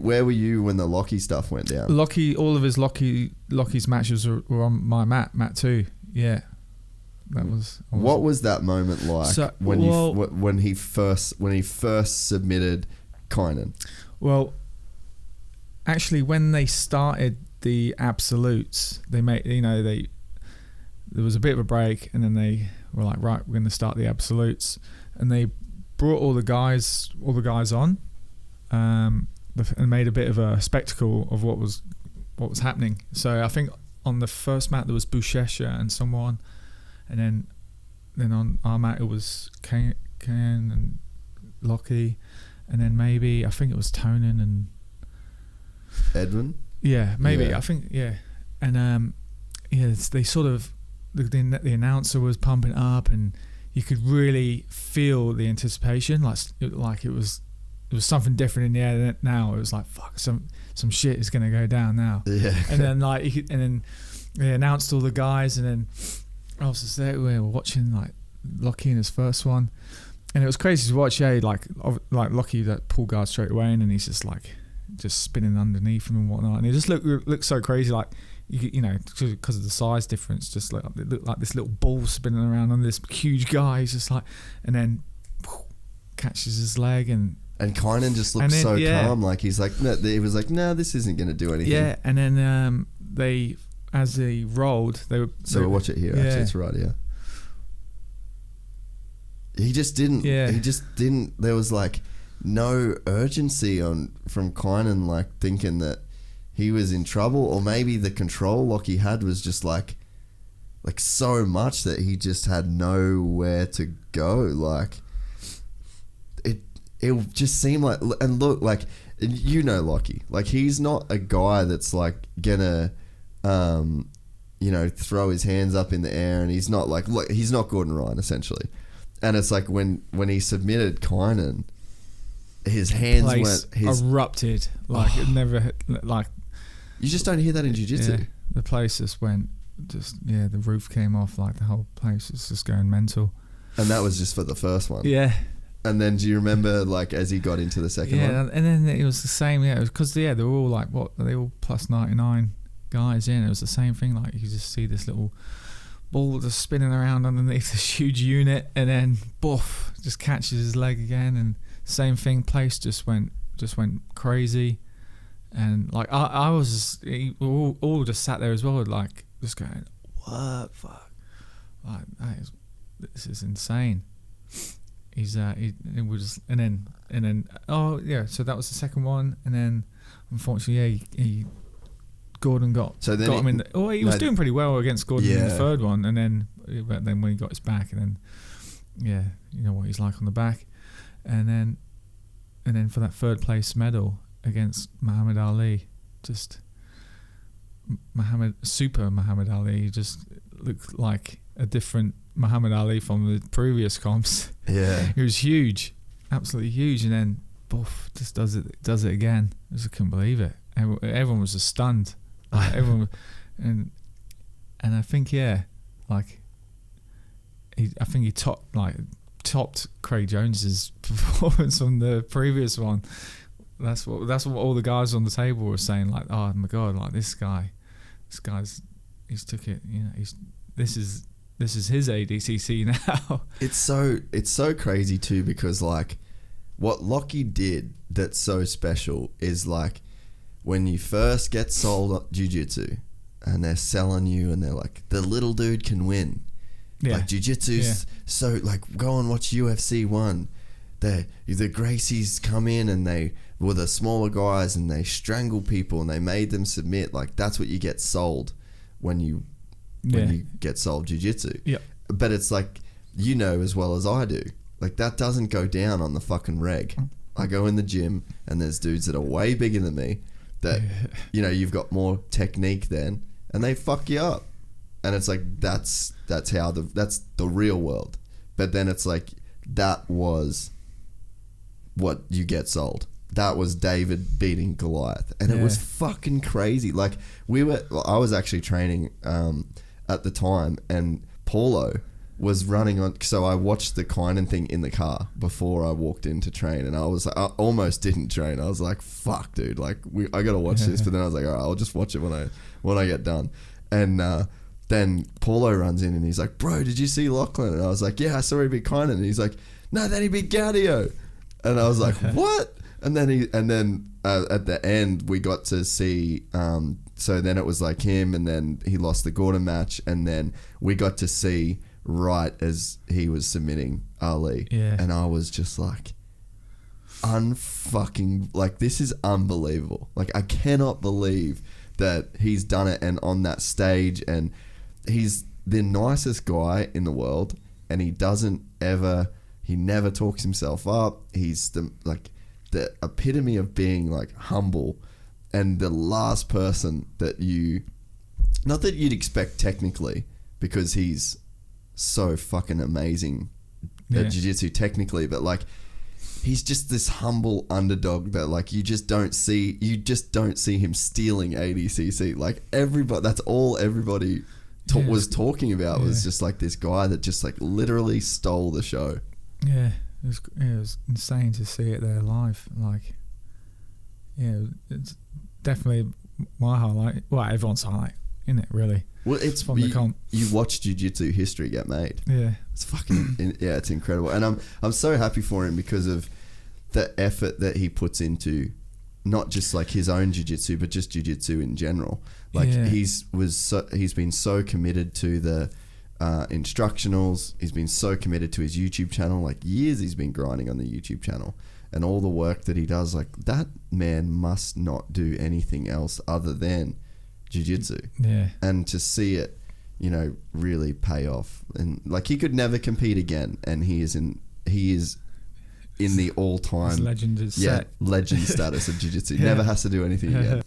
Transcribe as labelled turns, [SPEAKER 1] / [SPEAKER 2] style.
[SPEAKER 1] Where were you when the Lockie stuff went down?
[SPEAKER 2] All of Lockie's matches were on my mat 2. Yeah.
[SPEAKER 1] What was that moment like when he first submitted Kynan?
[SPEAKER 2] Well, actually, when they started the absolutes, there was a bit of a break, and then they were like, right, we're going to start the absolutes, and they brought all the guys on, and made a bit of a spectacle of what was happening. So I think on the first mat there was Bushesha and someone, and then on our mat it was Kane and Lockie, and then maybe I think it was Tonin and
[SPEAKER 1] Edwin.
[SPEAKER 2] Yeah, maybe. Yeah. I think, yeah. And they sort of, the announcer was pumping up, and you could really feel the anticipation, like it was something different in the air. Now it was like, fuck, some shit is gonna go down now.
[SPEAKER 1] Yeah.
[SPEAKER 2] And then they announced all the guys, and then I was just there. We were watching like Lockie in his first one, and it was crazy to watch. Yeah, like Lockie that pull guard straight away, and then he's just spinning underneath him and whatnot, and it just looked so crazy, like you know, because of the size difference, just like it looked like this little ball spinning around on this huge guy. He's just like, and then catches his leg, and
[SPEAKER 1] Kynan just looked so calm, like he's like, no, he was like, no, this isn't going to do anything.
[SPEAKER 2] Yeah, and then as they rolled,
[SPEAKER 1] we'll watch it here. Yeah. Actually, it's right here. He just didn't.
[SPEAKER 2] Yeah.
[SPEAKER 1] He just didn't. There was like no urgency from Kynan, like thinking that he was in trouble, or maybe the control lock he had was just like so much that he just had nowhere to go. Like it just seemed like, and look, like, you know, Lockie, like he's not a guy that's like gonna throw his hands up in the air, and he's not like, look, he's not Gordon Ryan essentially. And it's like when he submitted Kynan, his hands went
[SPEAKER 2] erupted, like it never, like
[SPEAKER 1] you just don't hear that in jiu-jitsu.
[SPEAKER 2] Yeah, the place just went, the roof came off, like the whole place was just going mental.
[SPEAKER 1] And that was just for the first one.
[SPEAKER 2] Yeah.
[SPEAKER 1] And then do you remember like as he got into the second one?
[SPEAKER 2] Yeah, and then it was the same. Yeah, because they were all like, they all plus 99 guys in. It was the same thing. Like you just see this little ball just spinning around underneath this huge unit, and then boof, just catches his leg again, and same thing. Place just went crazy, and like I was we all just sat there as well, like just going, what fuck, like this is insane. It was, and then oh yeah, so that was the second one, and then unfortunately Gordon got him in. He was doing pretty well against Gordon in the third one, and then when he got his back, and then you know what he's like on the back, and then for that third place medal against Muhammad Ali, just Super Muhammad Ali, just looked like a different Muhammad Ali from the previous comps.
[SPEAKER 1] Yeah,
[SPEAKER 2] he was huge, absolutely huge, and then boof, just does it again. I just couldn't believe it. Everyone was just stunned. Like everyone, and I think I think he topped Craig Jones's performance from the previous one. That's what all the guys on the table were saying. Like, oh my god, like this guy's he's took it. You know, this is his ADCC now. It's
[SPEAKER 1] so crazy too, because like what Lockie did that's so special is like when you first get sold jiu-jitsu and they're selling you and they're like, the little dude can win. Yeah. Like jiu-jitsu's so like, go and watch UFC 1. The Gracies come in and they were the smaller guys and they strangle people and they made them submit. Like that's what you get sold when you get sold jiu-jitsu.
[SPEAKER 2] Yeah.
[SPEAKER 1] But it's like, you know as well as I do, like that doesn't go down on the fucking reg. I go in the gym and there's dudes that are way bigger than me that, you know, you've got more technique than, and they fuck you up. And it's like, that's the real world. But then it's like, that was what you get sold. That was David beating Goliath. And it was fucking crazy. Like I was actually training at the time, and Paulo was running on. So I watched the Kynan thing in the car before I walked in to train, and I almost didn't train. I was like, "Fuck, dude! Like, I gotta watch this." But then I was like, "All right, I'll just watch it when I get done." And then Paulo runs in and he's like, "Bro, did you see Lachlan?" And I was like, "Yeah, I saw he beat Kynan." And he's like, "No, then he beat Gaudio." And I was like, "What?" And then at the end we got to see. So then it was like him, and then he lost the Gordon match, and then we got to see right as he was submitting Ali.
[SPEAKER 2] Yeah.
[SPEAKER 1] And I was just like, like, this is unbelievable. Like, I cannot believe that he's done it, and on that stage, and he's the nicest guy in the world, and he never talks himself up. He's the epitome of being like humble, and the last person that not that you'd expect technically, because he's so fucking amazing at jiu-jitsu technically, but like, he's just this humble underdog that like you just don't see him stealing ADCC. Like, everybody, that's all everybody was talking about, was just like this guy that just like literally stole the show.
[SPEAKER 2] Yeah, it was insane to see it there live. Like, yeah, it's definitely my highlight. Well, everyone's highlight, isn't it? Really.
[SPEAKER 1] Well, it's
[SPEAKER 2] from the comp.
[SPEAKER 1] You watch jiu-jitsu history get made.
[SPEAKER 2] Yeah,
[SPEAKER 1] it's fucking it's incredible, and I'm so happy for him because of the effort that he puts into not just like his own jiu-jitsu, but just jiu-jitsu in general. Like, he's been so committed to the instructionals. He's been so committed to his YouTube channel. Like, years he's been grinding on the YouTube channel, and all the work that he does. Like, that man must not do anything else other than jiu-jitsu.
[SPEAKER 2] Yeah. And
[SPEAKER 1] to see it, really pay off, and like, he could never compete again, and he is in the all-time
[SPEAKER 2] legend
[SPEAKER 1] legend status of jiu-jitsu. Never has to do anything again.